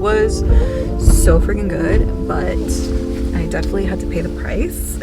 was so freaking good, but I definitely had to pay the price.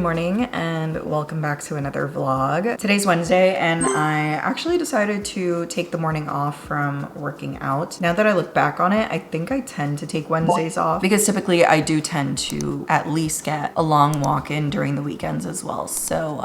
Morning and welcome back to another vlog. Today's Wednesday and I actually decided to take the morning off from working out. Now that I look back on it, I think I tend to take Wednesdays off because typically I do tend to at least get a long walk in during the weekends as well. So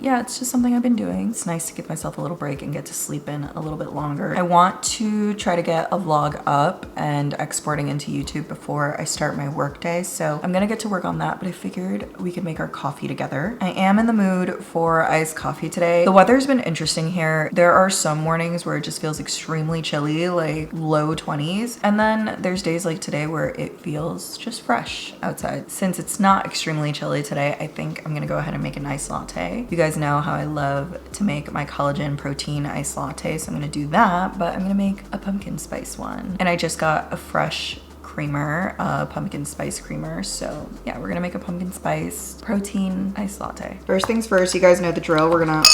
yeah, it's just something I've been doing. It's nice to give myself a little break and get to sleep in a little bit longer. I want to try to get a vlog up and exporting into YouTube before I start my work day. So I'm gonna get to work on that, but I figured we could make our coffee together. I am in the mood for iced coffee today. The weather's been interesting here. There are some mornings where it just feels extremely chilly, like low 20s. And then there's days like today where it feels just fresh outside. Since it's not extremely chilly today, I think I'm gonna go ahead and make an iced latte. You guys know how I love to make my collagen protein iced latte, so I'm gonna do that, but I'm gonna make a pumpkin spice one. And I just got a fresh creamer, pumpkin spice creamer. So yeah, we're gonna make a pumpkin spice protein iced latte. First things first, you guys know the drill. We're gonna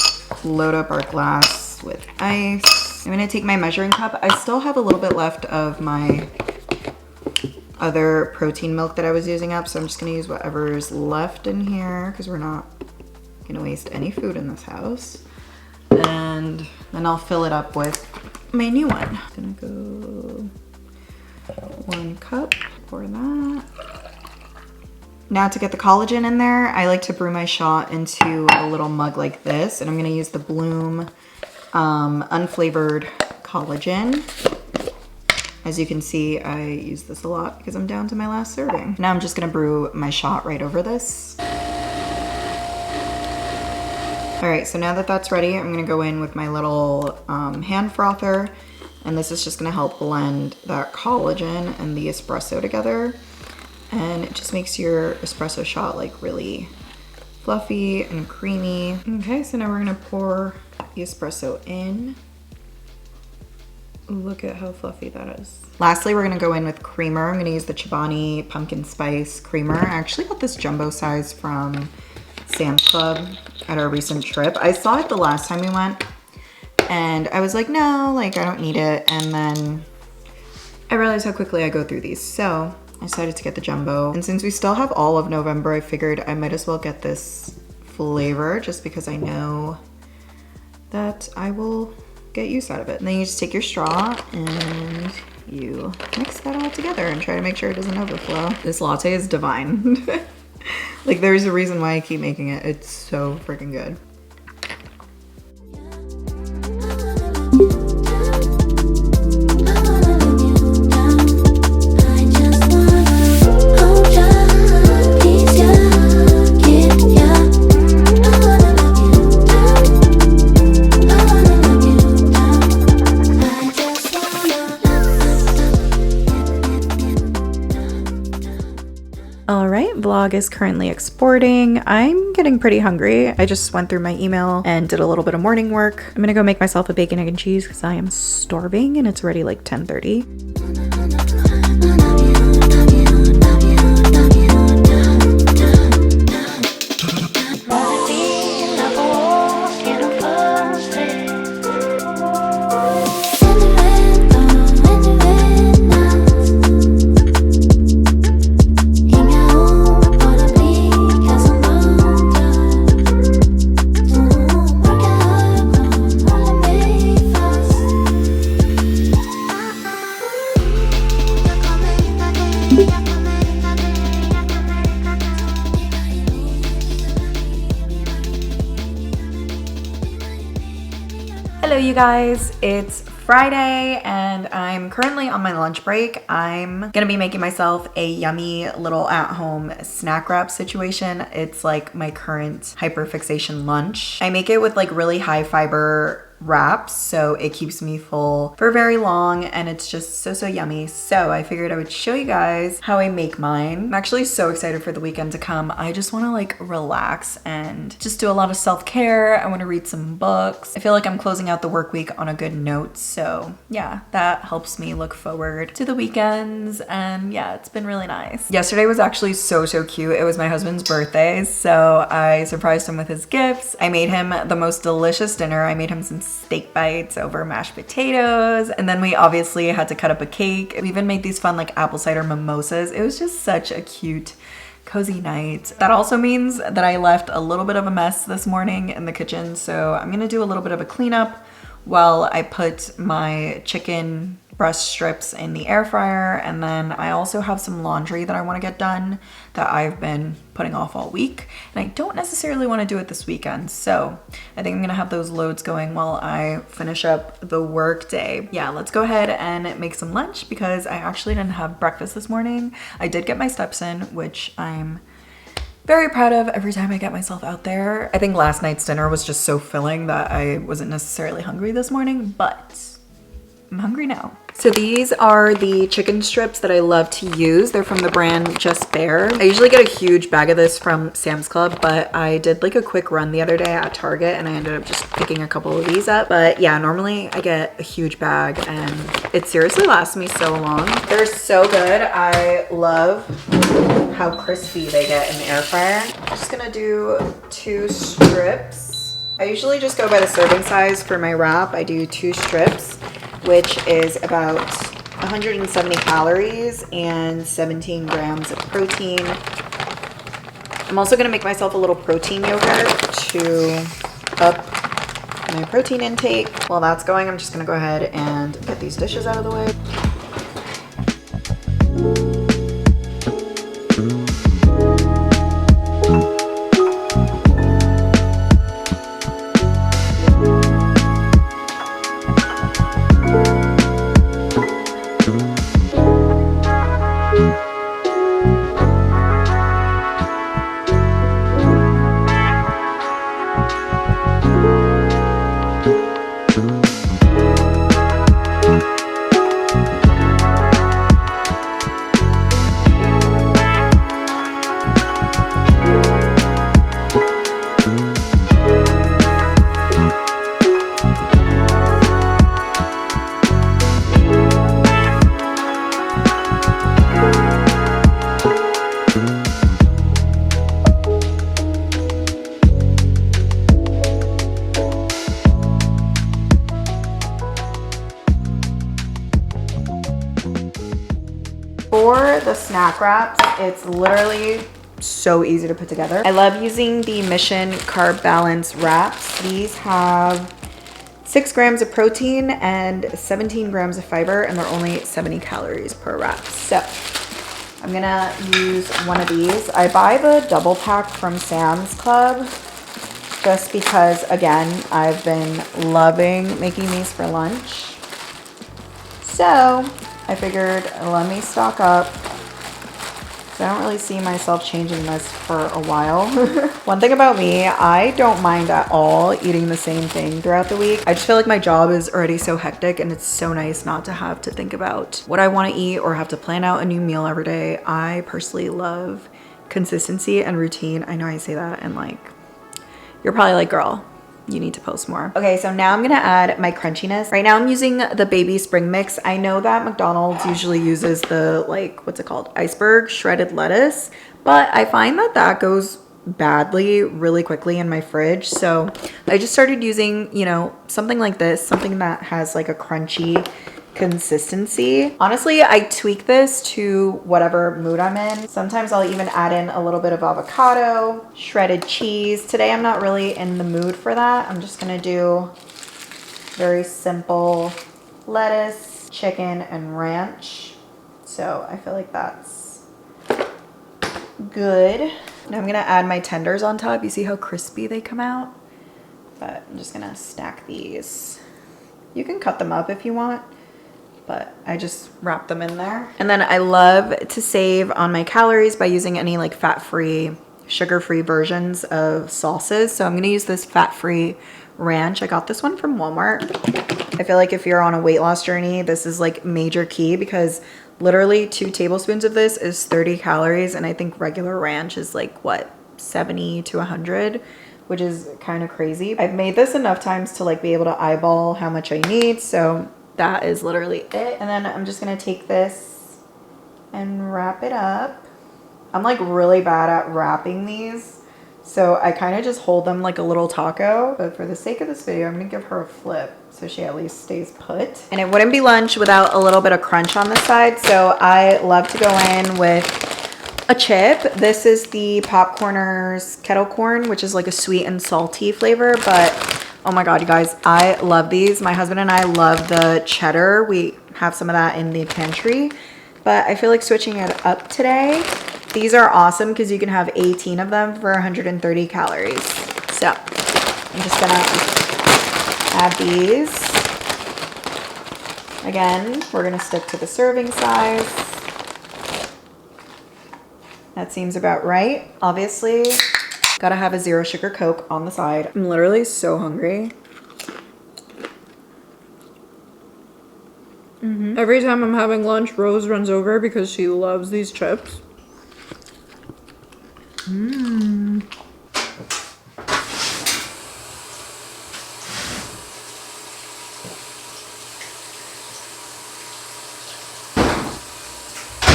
load up our glass with ice. I'm gonna take my measuring cup. I still have a little bit left of my other protein milk that I was using up, so I'm just gonna use whatever is left in here because we're not gonna waste any food in this house. And then I'll fill it up with my new one. I'm gonna go 1 cup for that. Now to get the collagen in there, I like to brew my shot into a little mug like this, and I'm gonna use the Bloom unflavored collagen. As you can see, I use this a lot because I'm down to my last serving. Now I'm just gonna brew my shot right over this. All right, so now that that's ready, I'm gonna go in with my little hand frother. And this is just gonna help blend that collagen and the espresso together. And it just makes your espresso shot like really fluffy and creamy. Okay, so now we're gonna pour the espresso in. Look at how fluffy that is. Lastly, we're gonna go in with creamer. I'm gonna use the Chobani pumpkin spice creamer. I actually got this jumbo size from Sam's Club at our recent trip. I saw it the last time we went, and I was like, no, like I don't need it. And then I realized how quickly I go through these. So I decided to get the jumbo. And since we still have all of November, I figured I might as well get this flavor just because I know that I will get use out of it. And then you just take your straw and you mix that all together and try to make sure it doesn't overflow. This latte is divine. Like there's a reason why I keep making it. It's so freaking good. Vlog is currently exporting. I'm getting pretty hungry. I just went through my email and did a little bit of morning work. I'm gonna go make myself a bacon, egg, and cheese because I am starving and it's already like 10:30. you guys, it's Friday and I'm currently on my lunch break. I'm gonna be making myself a yummy little at-home snack wrap situation. It's like my current hyperfixation lunch. I make it with like really high fiber wraps, so it keeps me full for very long and it's just so yummy. So I figured I would show you guys how I make mine. I'm actually so excited for the weekend to come. I just want to like relax and just do a lot of self-care. I want to read some books. I feel like I'm closing out the work week on a good note, so yeah, that helps me look forward to the weekends. And yeah, it's been really nice. Yesterday was actually so cute. It was my husband's birthday, so I surprised him with his gifts. I made him the most delicious dinner. I made him some steak bites over mashed potatoes, and then we obviously had to cut up a cake. We even made these fun like apple cider mimosas. It was just such a cute, cozy night. That also means that I left a little bit of a mess this morning in the kitchen, so I'm gonna do a little bit of a cleanup while I put my chicken breast strips in the air fryer. And then I also have some laundry that I want to get done that I've been putting off all week, and I don't necessarily want to do it this weekend, so I think I'm gonna have those loads going while I finish up the work day. Yeah, let's go ahead and make some lunch because I actually didn't have breakfast this morning. I did get my steps in, which I'm very proud of every time I get myself out there. I think last night's dinner was just so filling that I wasn't necessarily hungry this morning, but I'm hungry now. So these are the chicken strips that I love to use. They're from the brand Just Bare. I usually get a huge bag of this from Sam's Club, but I did like a quick run the other day at Target and I ended up just picking a couple of these up. But yeah, normally I get a huge bag and it seriously lasts me so long. They're so good. I love how crispy they get in the air fryer. I'm just gonna do 2 strips. I usually just go by the serving size for my wrap. I do 2 strips, which is about 170 calories and 17 grams of protein. I'm also gonna make myself a little protein yogurt to up my protein intake. While that's going, I'm just gonna go ahead and get these dishes out of the way. For the snack wraps, it's literally so easy to put together. I love using the Mission Carb Balance wraps. These have 6 grams of protein and 17 grams of fiber, and they're only 70 calories per wrap. So I'm gonna use one of these. I buy the double pack from Sam's Club just because, again, I've been loving making these for lunch. So I figured, let me stock up. So I don't really see myself changing this for a while. One thing about me, I don't mind at all eating the same thing throughout the week. I just feel like my job is already so hectic and it's so nice not to have to think about what I want to eat or have to plan out a new meal every day. I personally love consistency and routine. I know I say that and like, you're probably like, girl, you need to post more. Okay, so now I'm gonna add my crunchiness. Right now I'm using the baby spring mix. I know that McDonald's usually uses the like, what's it called? Iceberg shredded lettuce, but I find that that goes badly really quickly in my fridge. So I just started using, you know, something like this, something that has like a crunchy consistency. Honestly, I tweak this to whatever mood I'm in. Sometimes I'll even add in a little bit of avocado, shredded cheese. Today I'm not really in the mood for that. I'm just gonna do very simple lettuce, chicken, and ranch. So I feel like that's good. Now I'm gonna add my tenders on top. You see how crispy they come out? But I'm just gonna stack these You can cut them up if you want, but I just wrap them in there. And then I love to save on my calories by using any like fat-free, sugar-free versions of sauces. So I'm gonna use this fat-free ranch. I got this one from Walmart. I feel like if you're on a weight loss journey, this is like major key because literally 2 tablespoons of this is 30 calories. And I think regular ranch is like what, 70 to 100, which is kind of crazy. I've made this enough times to like be able to eyeball how much I need. So that is literally it. And then I'm just gonna take this and wrap it up. I'm like really bad at wrapping these, so I kind of just hold them like a little taco. But for the sake of this video, I'm gonna give her a flip so she at least stays put. And it wouldn't be lunch without a little bit of crunch on the side. So I love to go in with a chip. This is the Popcorners kettle corn, which is like a sweet and salty flavor, but oh my God, you guys, I love these. My husband and I love the cheddar. We have some of that in the pantry, but I feel like switching it up today. These are awesome because you can have 18 of them for 130 calories. So I'm just gonna add these. Again, we're gonna stick to the serving size. That seems about right. Obviously, gotta have a 0 sugar Coke on the side. I'm literally so hungry. Every time I'm having lunch, Rose runs over because she loves these chips.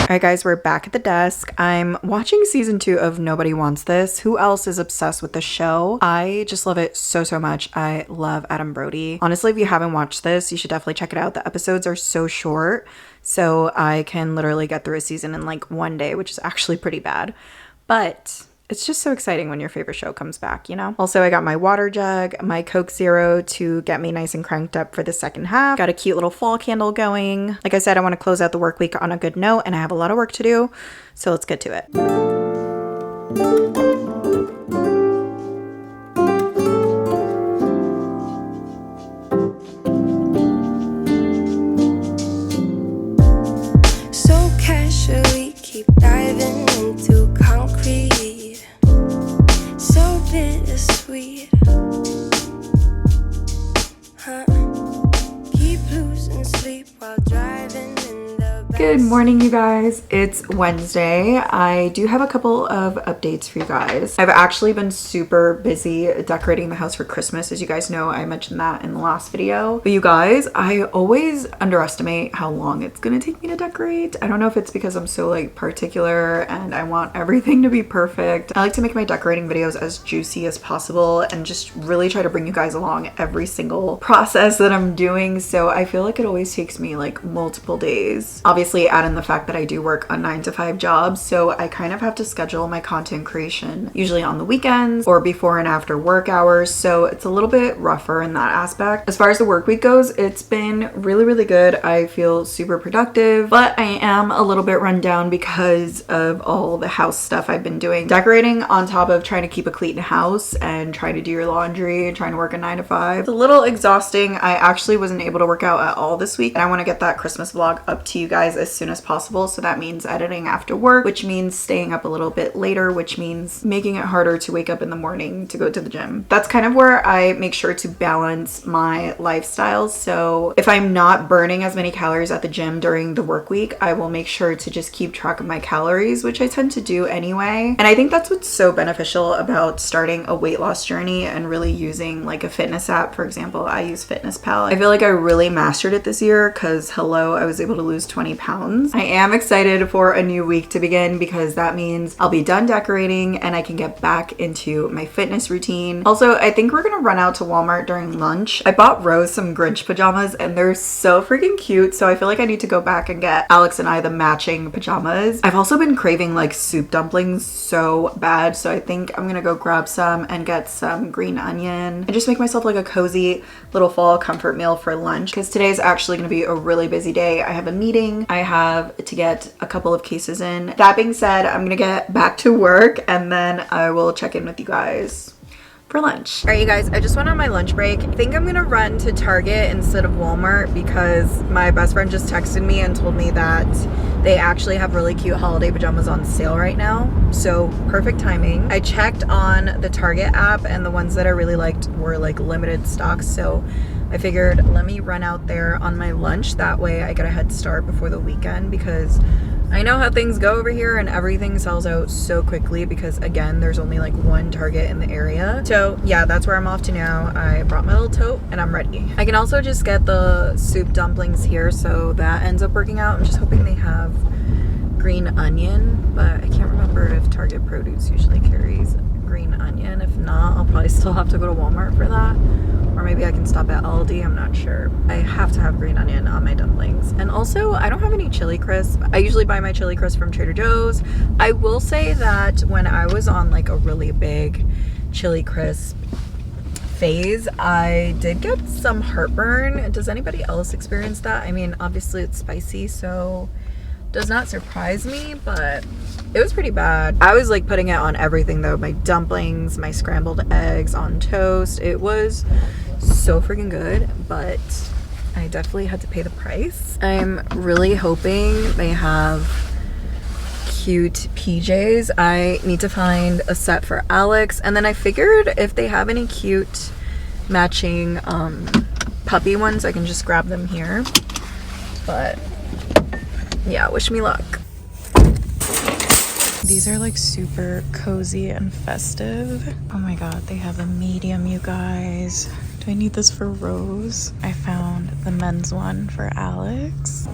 All right, guys, we're back at the desk. I'm watching season 2 of Nobody Wants This. Who else is obsessed with the show? I just love it so, so much. I love Adam Brody. Honestly, if you haven't watched this, you should definitely check it out. The episodes are so short, so I can literally get through a season in like one day, which is actually pretty bad. But it's just so exciting when your favorite show comes back, you know? Also, I got my water jug, my Coke Zero to get me nice and cranked up for the second half. Got a cute little fall candle going. Like I said, I want to close out the work week on a good note, and I have a lot of work to do, so let's get to it. So casually keep diving into concrete. So bittersweet, huh? Keep losing sleep while driving in the back. Good morning, you guys. It's Wednesday. I do have a couple of updates for you guys. I've actually been super busy decorating the house for Christmas. As you guys know, I mentioned that in the last video. But you guys, I always underestimate how long it's gonna take me to decorate. I don't know if it's because I'm so like particular and I want everything to be perfect. I like to make my decorating videos as juicy as possible and just really try to bring you guys along every single process that I'm doing. So I feel like it always takes me like multiple days. Obviously, add in the fact that I do work a 9-to-5 job, so I kind of have to schedule my content creation usually on the weekends or before and after work hours, so it's a little bit rougher in that aspect. As far as the work week goes, it's been really, really good. I feel super productive, but I am a little bit run down because of all the house stuff I've been doing. Decorating on top of trying to keep a clean house and trying to do your laundry and trying to work a 9-to-5. It's a little exhausting. I actually wasn't able to work out at all this week, and I want to get that Christmas vlog up to you guys as soon as possible. So that means editing after work, which means staying up a little bit later, which means making it harder to wake up in the morning to go to the gym. That's kind of where I make sure to balance my lifestyles. So if I'm not burning as many calories at the gym during the work week, I will make sure to just keep track of my calories, which I tend to do anyway. And I think that's what's so beneficial about starting a weight loss journey and really using like a fitness app. For example, I use FitnessPal. I feel like I really mastered it this year because hello, I was able to lose 20 pounds. I am excited for a new week to begin because that means I'll be done decorating and I can get back into my fitness routine. Also, I think we're gonna run out to Walmart during lunch. I bought Rose some Grinch pajamas and they're so freaking cute, so I feel like I need to go back and get Alex and I the matching pajamas. I've also been craving like soup dumplings so bad, so I think I'm gonna go grab some and get some green onion and just make myself like a cozy little fall comfort meal for lunch because today is actually gonna be a really busy day. I have a meeting, I have to get a couple of cases in. That being said, I'm gonna get back to work and then I will check in with you guys for lunch. All right, you guys, I just went on my lunch break. I think I'm gonna run to Target instead of Walmart because my best friend just texted me and told me that they actually have really cute holiday pajamas on sale right now. So perfect timing. I checked on the Target app and the ones that I really liked were like limited stock. So I figured let me run out there on my lunch. That way I get a head start before the weekend because I know how things go over here and everything sells out so quickly because again, there's only like one Target in the area. So yeah, that's where I'm off to now. I brought my little tote and I'm ready. I can also just get the soup dumplings here, so that ends up working out. I'm just hoping they have green onion, but I can't remember if Target produce usually carries green onion. If not, I'll probably still have to go to Walmart for that. Or maybe I can stop at Aldi, I'm not sure. I have to have green onion on my dumplings. And also, I don't have any chili crisp. I usually buy my chili crisp from Trader Joe's. I will say that when I was on like a really big chili crisp phase, I did get some heartburn. Does anybody else experience that? I mean, obviously it's spicy, so does not surprise me, but it was pretty bad. I was like putting it on everything though. My dumplings, my scrambled eggs on toast. It was so freaking good, but I definitely had to pay the price. I'm really hoping they have cute PJs. I need to find a set for Alex, and then I figured if they have any cute matching puppy ones, I can just grab them here. But yeah, wish me luck. These are like super cozy and festive. Oh my god, they have a medium, you guys. Do I need this for Rose? I found the men's one for Alex.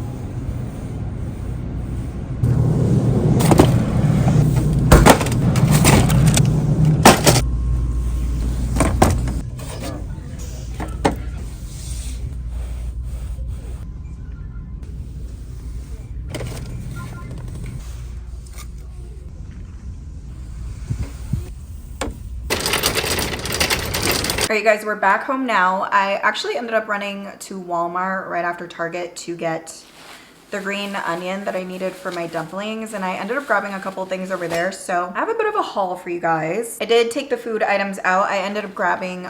All right, you guys, we're back home now. I actually ended up running to Walmart right after Target to get the green onion that I needed for my dumplings, and I ended up grabbing a couple things over there. So I have a bit of a haul for you guys. I did take the food items out. I ended up grabbing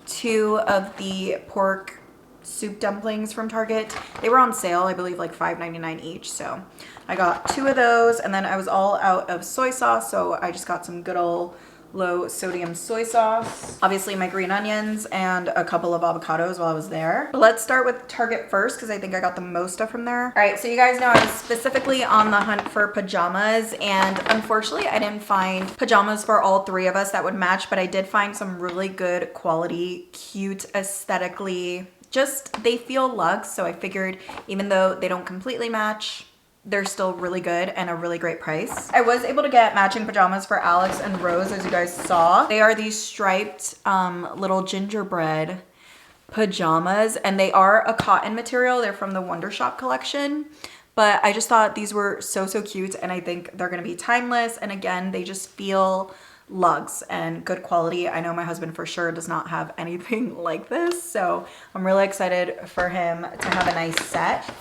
2 of the pork soup dumplings from Target. They were on sale, I believe like $5.99 each. So I got 2 of those, and then I was all out of soy sauce, so I just got some good old low sodium soy sauce, obviously my green onions, and a couple of avocados while I was there. But let's start with Target first because I think I got the most stuff from there. All right, so you guys know I was specifically on the hunt for pajamas, and unfortunately I didn't find pajamas for all 3 of us that would match, but I did find some really good quality, cute, aesthetically, just they feel luxe. So I figured even though they don't completely match, they're still really good and a really great price. I was able to get matching pajamas for Alex and Rose, as you guys saw. They are these striped little gingerbread pajamas, and they are a cotton material. They're from the Wonder Shop collection, but I just thought these were so cute, and I think they're gonna be timeless. And again, they just feel luxe and good quality. I know my husband for sure does not have anything like this, so I'm really excited for him to have a nice set.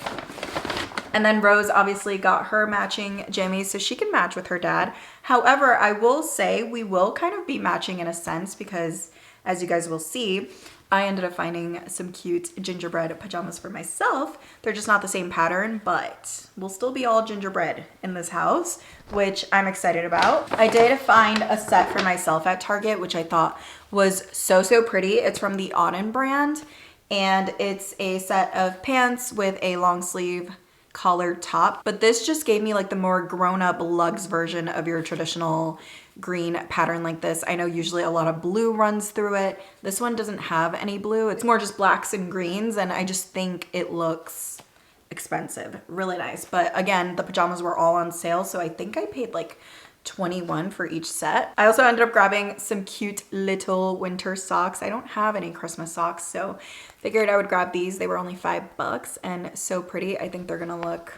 And then Rose obviously got her matching jammies so she can match with her dad. However, I will say we will kind of be matching in a sense because, as you guys will see, I ended up finding some cute gingerbread pajamas for myself. They're just not the same pattern, but we'll still be all gingerbread in this house, which I'm excited about. I did find a set for myself at Target, which I thought was so pretty. It's from the Auden brand, and it's a set of pants with a long sleeve collared top, but this just gave me like the more grown-up luxe version of your traditional green pattern like this. I know usually a lot of blue runs through it. This one doesn't have any blue. It's more just blacks and greens, and I just think it looks expensive. Really nice. But again, the pajamas were all on sale, so I think I paid like $21 for each set. I also ended up grabbing some cute little winter socks. I don't have any Christmas socks, so figured I would grab these. They were only $5 and so pretty. I think they're gonna look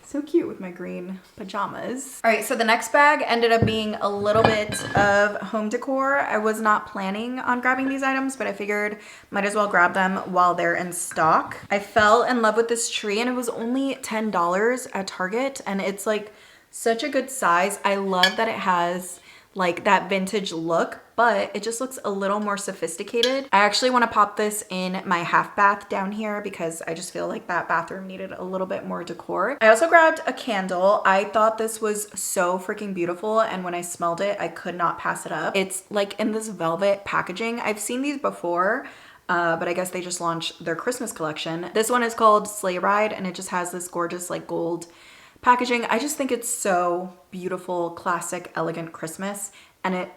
so cute with my green pajamas. All right, so the next bag ended up being a little bit of home decor. I was not planning on grabbing these items, but I figured might as well grab them while they're in stock. I fell in love with this tree, and it was only $10 at Target, and it's like such a good size. I love that it has like that vintage look, but it just looks a little more sophisticated. I actually want to pop this in my half bath down here because I just feel like that bathroom needed a little bit more decor. I also grabbed a candle. I thought this was so freaking beautiful, and when I smelled it, I could not pass it up. It's like in this velvet packaging. I've seen these before, but I guess they just launched their Christmas collection. This one is called Sleigh Ride, and it just has this gorgeous like gold packaging. I just think it's so beautiful, classic, elegant Christmas, and it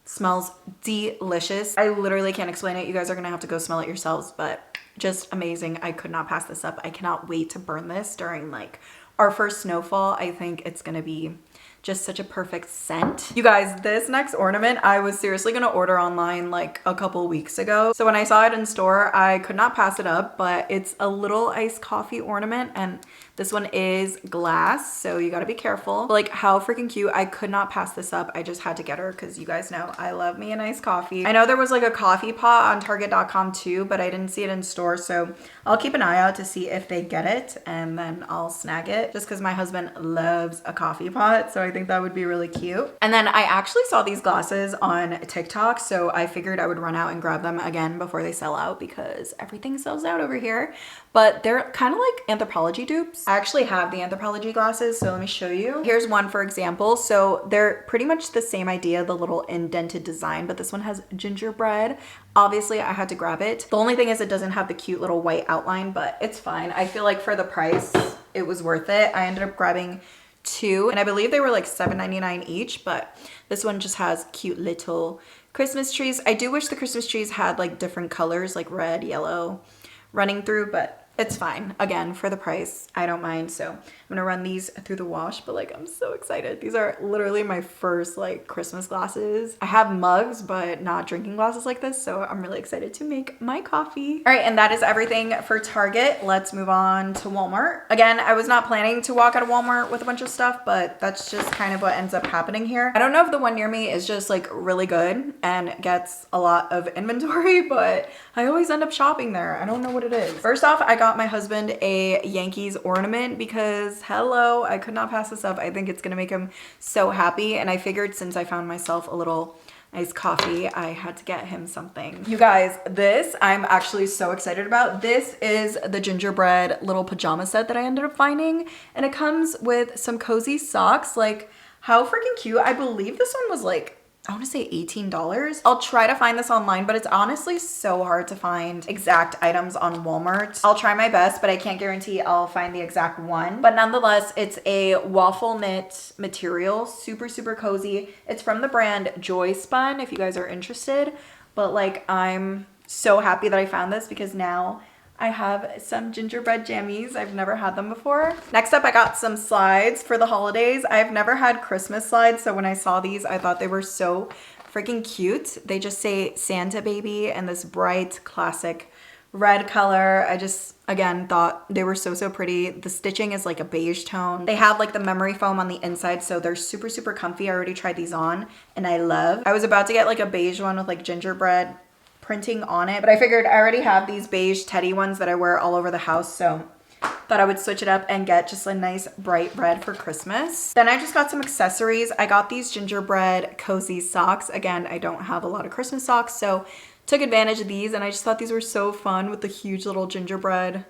smells delicious. I literally can't explain it. You guys are gonna have to go smell it yourselves, but just amazing. I could not pass this up. I cannot wait to burn this during like our first snowfall. I think it's gonna be just such a perfect scent. You guys, this next ornament I was seriously gonna order online like a couple weeks ago. So when I saw it in store, I could not pass it up, but it's a little iced coffee ornament, and this one is glass, so you gotta be careful. But like, how freaking cute. I could not pass this up. I just had to get her because you guys know I love me a nice coffee. I know there was like a coffee pot on Target.com too, but I didn't see it in store, so I'll keep an eye out to see if they get it, and then I'll snag it just because my husband loves a coffee pot, so I think that would be really cute. And then I actually saw these glasses on TikTok, so I figured I would run out and grab them again before they sell out because everything sells out over here. But they're kind of like Anthropologie dupes. I actually have the Anthropologie glasses, so let me show you. Here's one for example. So they're pretty much the same idea, the little indented design, but this one has gingerbread. Obviously I had to grab it. The only thing is it doesn't have the cute little white outline, but it's fine. I feel like for the price, it was worth it. I ended up grabbing two, and I believe they were like $7.99 each, but this one just has cute little Christmas trees. I do wish the Christmas trees had like different colors, like red, yellow running through, but it's fine. Again, for the price, I don't mind. So I'm gonna run these through the wash, but like I'm so excited. These are literally my first like Christmas glasses. I have mugs, but not drinking glasses like this, so I'm really excited to make my coffee. All right, and that is everything for Target. Let's move on to Walmart. Again, I was not planning to walk out of Walmart with a bunch of stuff, but that's just kind of what ends up happening here. I don't know if the one near me is just like really good and gets a lot of inventory, but I always end up shopping there. I don't know what it is. First off, I got my husband a Yankees ornament because hello, I could not pass this up. I think it's gonna make him so happy, and I figured since I found myself a little nice coffee, I had to get him something. You guys, this I'm actually so excited about. This is the gingerbread little pajama set that I ended up finding, and it comes with some cozy socks. Like, how freaking cute. I believe this one was like, I want to say $18. I'll try to find this online, but it's honestly so hard to find exact items on Walmart. I'll try my best, but I can't guarantee I'll find the exact one. But nonetheless, it's a waffle knit material, super, super cozy. It's from the brand Joy Spun, if you guys are interested. But like, I'm so happy that I found this because now I have some gingerbread jammies. I've never had them before. Next up, I got some slides for the holidays. I've never had Christmas slides, so when I saw these, I thought they were so freaking cute. They just say Santa Baby in this bright, classic red color. I just, again, thought they were so, so pretty. The stitching is like a beige tone. They have like the memory foam on the inside, so they're super, super comfy. I already tried these on, and I love. I was about to get like a beige one with like gingerbread printing on it, but I figured I already have these beige teddy ones that I wear all over the house, so thought I would switch it up and get just a nice bright red for Christmas. Then I just got some accessories. I got these gingerbread cozy socks. Again, I don't have a lot of Christmas socks, so took advantage of these, and I just thought these were so fun with the huge little gingerbread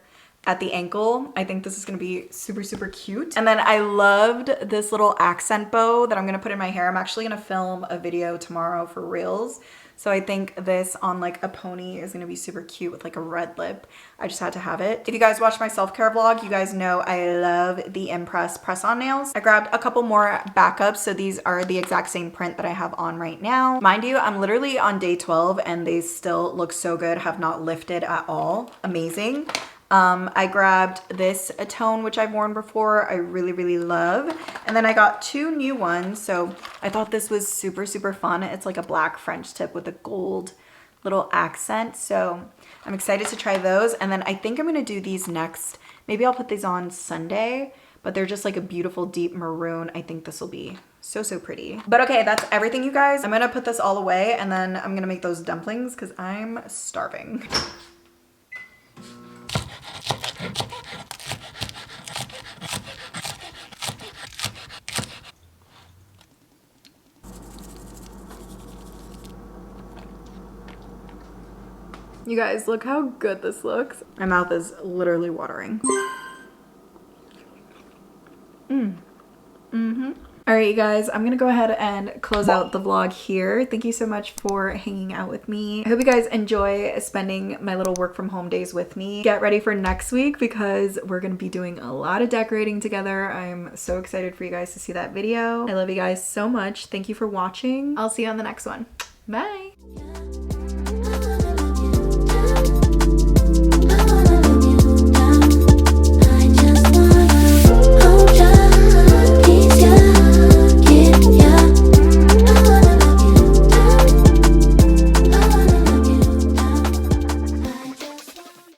at the ankle. I think this is gonna be super, super cute. And then I loved this little accent bow that I'm gonna put in my hair. I'm actually gonna film a video tomorrow for Reels. So I think this on like a pony is gonna be super cute with like a red lip. I just had to have it. If you guys watch my self-care vlog, you guys know I love the Impress press-on nails. I grabbed a couple more backups. So these are the exact same print that I have on right now. Mind you, I'm literally on day 12 and they still look so good, have not lifted at all. Amazing. I grabbed this tone, which I've worn before. I really, really love. And then I got two new ones. So I thought this was super, super fun. It's like a black French tip with a gold little accent. So I'm excited to try those. And then I think I'm going to do these next. Maybe I'll put these on Sunday, but they're just like a beautiful deep maroon. I think this will be so, so pretty. But okay, that's everything, you guys. I'm going to put this all away and then I'm going to make those dumplings because I'm starving. You guys, look how good this looks. My mouth is literally watering. All right, you guys, I'm gonna go ahead and close out the vlog here. Thank you so much for hanging out with me. I hope you guys enjoy spending my little work from home days with me. Get ready for next week because we're gonna be doing a lot of decorating together. I'm so excited for you guys to see that video. I love you guys so much. Thank you for watching. I'll see you on the next one. Bye.